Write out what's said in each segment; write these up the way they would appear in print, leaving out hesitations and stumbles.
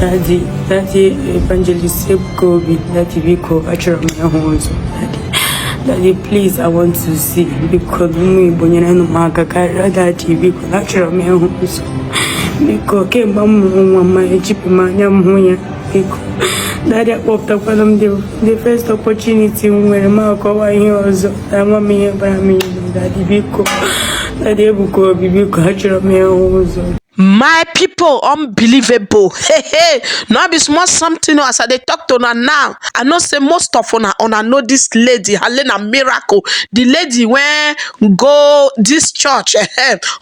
Daddy, Evangelist Ebuka Obi I, Daddy, please, I want to see because me bonyana no makakara daddy because natural me hoso because came mama echipe manya munya because Daddy popped up on the first opportunity when ma ko wa here also ama me bara me Daddy because Daddy Ebuka Obi because natural me hoso. My people, unbelievable. Hey, now be small something as I dey talk to una now. I know say most of una know this lady, Helena Miracle, the lady when go this church.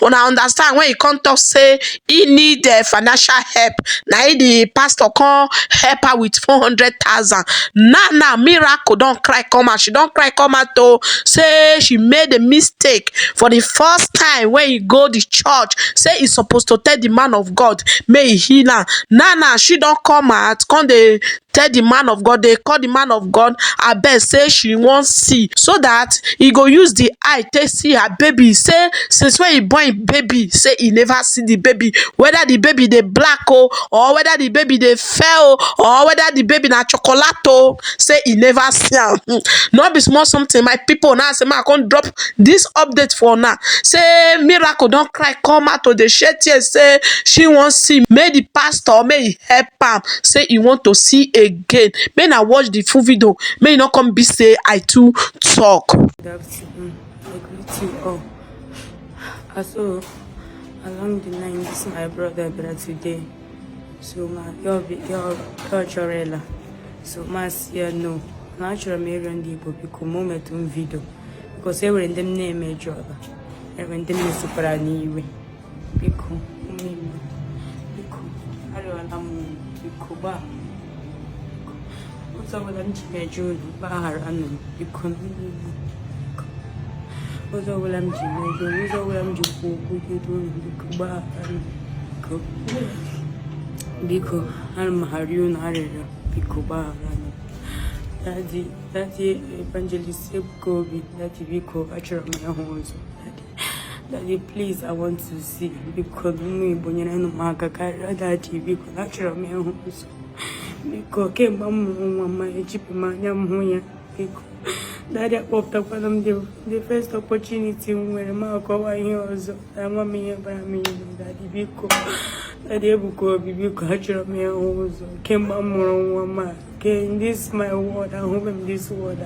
Una understand when he come talk say he need financial help. Now the pastor come help her with 400,000. Now Miracle don't cry come out. She don't cry come out to say she made a mistake for the first time when he go the church. Say he supposed to tell the man of God may he heal her. Now she don't come out come dey tell the man of God, they call the man of God abeg say she wants see so that he go use the eye to see her baby. Say since when he born him baby, say he never see the baby, whether the baby dey black or whether the baby dey fair or whether the baby na chocolate say he never see am. No be small something my people. Now say I can't drop this update for now. Say Miracle don't cry come out to the shed tears say she wants see may the pastor may he help am say he want to see again. May I watch the full video, may not come be say I too talk. Good afternoon. I greet you all. Also, along the line, this is my brother today. So my your chorella. So mas yeah no. Natural me run the because moment video because they were in them name a job. When them is super anyway. Because I don't know because so I'm June Bahar and you can was all I'm June, was all I'm Juba because I'm Harun Harrier, Picoba. Daddy, Evangelist Ebuka Obi Daddy, please, I want to see because me bonyana no makakara daddy because natural me hoso because came mama echipe manya munya because Daddy popped up on the first opportunity when ma ko wa here also ama me bara me Daddy because Daddy Ebuka Obi because natural me hoso came mama can this my word I hope this word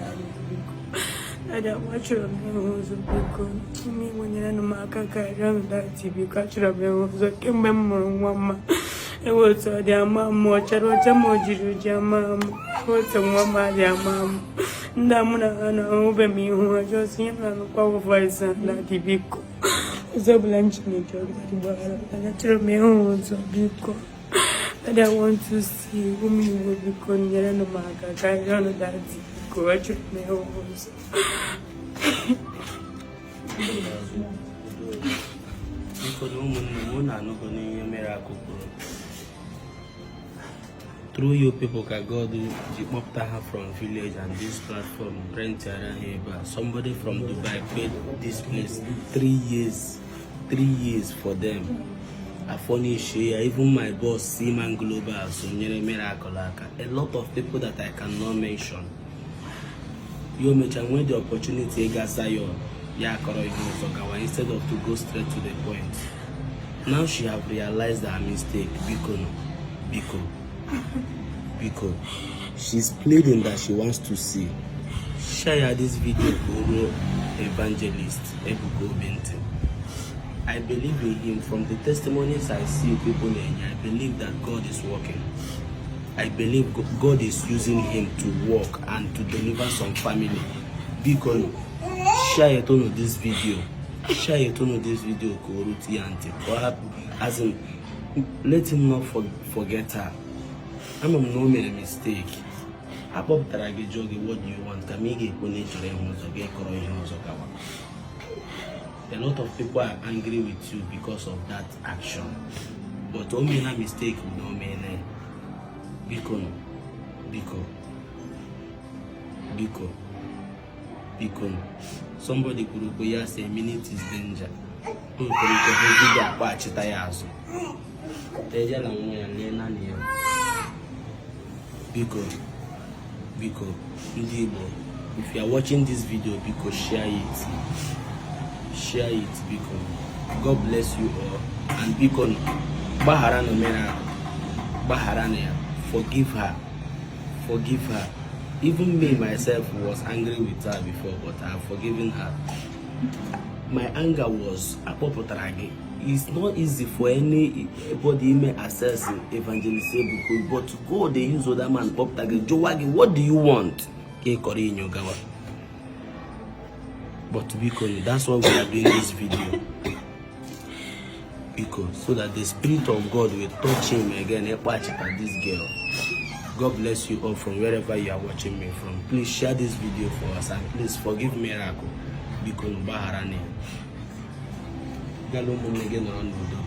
I watch your meals because me when you're in the market, I don't like TV, catch your meals. I can remember one. It was their mom, watch out, what's a moji, your mom, what's a woman, their mom. Damna, and over me who are just him and qualifies and that TV. So blanch me, and I tell me also because I want to see whom you will be conjured in the market. I don't know that. Watch me almost. Through you people can go do her from village and this platform rent around here, but somebody from Dubai paid this place 3 years. 3 years for them. A funny share, even my boss Seaman Global, so Miracle. A lot of people that I cannot mention. You may when the opportunity instead of to go straight to the point. Now she have realized her mistake because she's pleading that she wants to see. Share this video to Evangelist Ebuka Obi I. I believe in him. From the testimonies I see people in here, I believe that God is working. I believe God is using him to work and to deliver some family. Because share it on this video. Share it on this video, Koruti Auntie. As in, let him not forget her. I'm not making a mistake. Above that, I get jogging. What do you want? A lot of people are angry with you because of that action. But only a mistake will not mean it. Because somebody could go say a minute is danger. Who could watch it? Biko, ndị Igbo, if you are watching this video, Biko, share it. Share it, Biko. God bless you all. And Biko, Bahara no mera, Bahara ne, forgive her. Even me myself was angry with her before, but I have forgiven her. My anger was apopotaragi. It's not easy for anybody may access Evangelist Ebuka, but to go they use other man pop tag. Joagi, what do you want? But because that's why we are doing this video. Because so that the Spirit of God will touch him again and watch at this girl. God bless you all from wherever you are watching me from. Please share this video for us and please forgive Miracle because Baharani. Galo mo again around the